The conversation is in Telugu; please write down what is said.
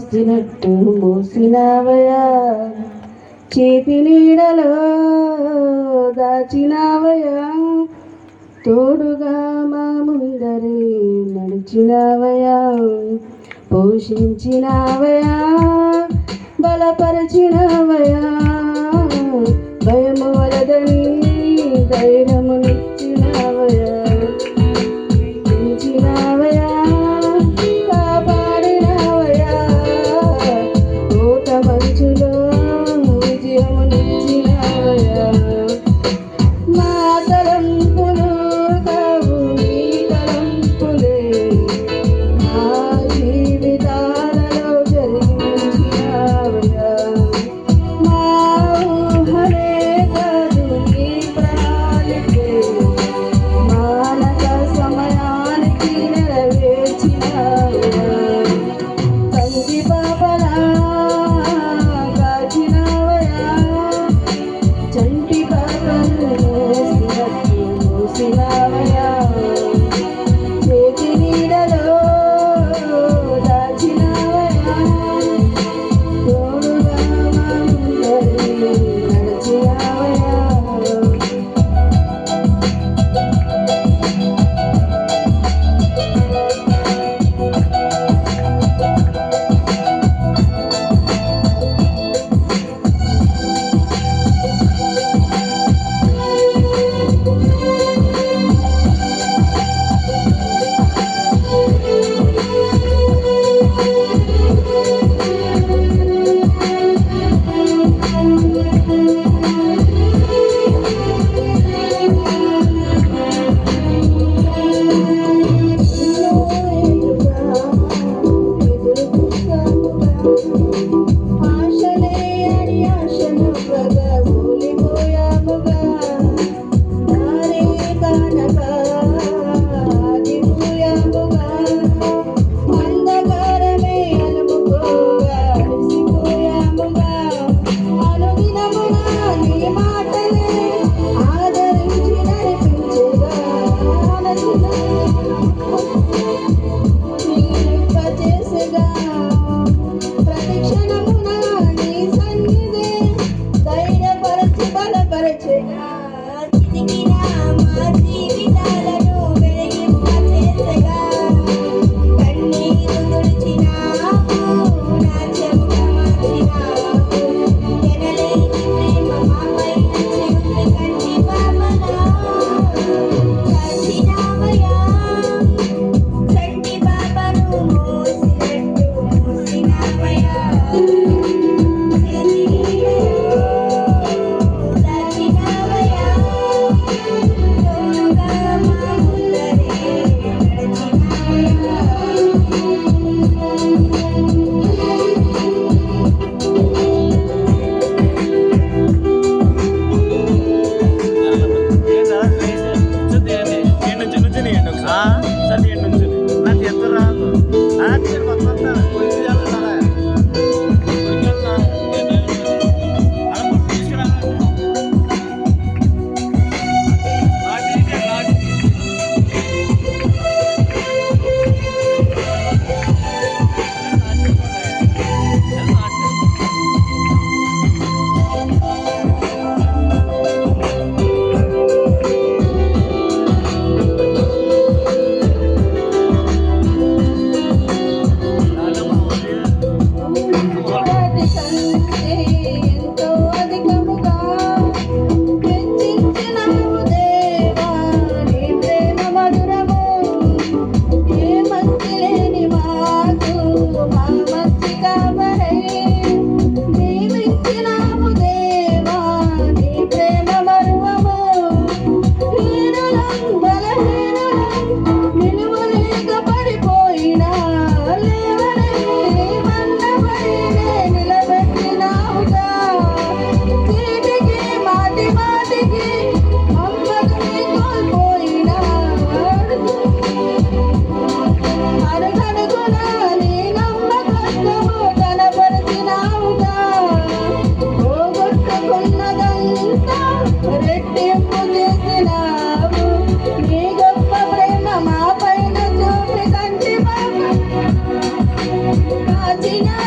మోసినట్టు మోసినవయా, చేతి నీడలో దాచినవయా, తోడుగా మా ముందరే నడిచినవయా, పోషించినవయా, బలపరిచినవయా, భయము వలదని ధైర్యమునిచ్చినవయా, పెంచినవయా, కాపాడినవయా, ఓట మంచులో విజయమునిచ్చినవయా, మా తలంపులు కావు నీ తలంపులే, మా జీవితాలలో జరిగించినవయా, మా ఊహలే కాదు నీ ప్రణాళికే, మానక సమయానికి నెరవేర్చినవయా, కంటి పాపలా కాచినవయా, చంటి పాపను మోసినట్టు మోసినవయా, చేతి నీడలో దాచినవయా, తోడుగా మా ముందరే నడిచినవయా. ఆశలే అని ఆశను కూలిపోయాముగా, దారే కానక ఆగిపోయాముగా, అంధకారమే అలుముకోగా అలసిపోయాముగా, అనుదినముగా నీ మాటలే ఆదరించి నడిపించగా, చేసగా ప్రతి క్షణమున నీ సన్నిధే ధైర్యపరచి బలపరచగా, చితికిన మా జీవితాలను వెలిగింపచేసగా, కన్నీరు తుడిచినావు, నాట్యముగా మార్చినావు, ఎనలేని ప్రేమ మాపైన చూపి కంటి పాపలా కాచినవయా, చంటి పాపను మోసినట్టు మోసినవయా, చేతి నీడలో దాచినవయా, తోడుగా మా ముందరే నడిచినవయా. ఎంతో అధికముగా హెచ్చించినావు దేవా, నీ ప్రేమ మధురము, ఏ మంచి లేని మాకు మా మంచి కాపరై దీవించినావు దేవా, నీ ప్రేమ మరువము, హీనులం బలహీనులం నిలువలేక పడిపోయినా లేవనే మన్నపైనే నిలబెట్టినావుగా, చీటికి మాటి మాటికి నమ్మకమే కోల్పోయినా అడుగడుగునా నీ నమ్మకత్వము కనపరిచినావుగా, పోగొట్టుకున్నదంతా రెట్టింపు చేసినావు, నీ గొప్ప ప్రేమ మా పైన చూపి కంటి పాప కాచినా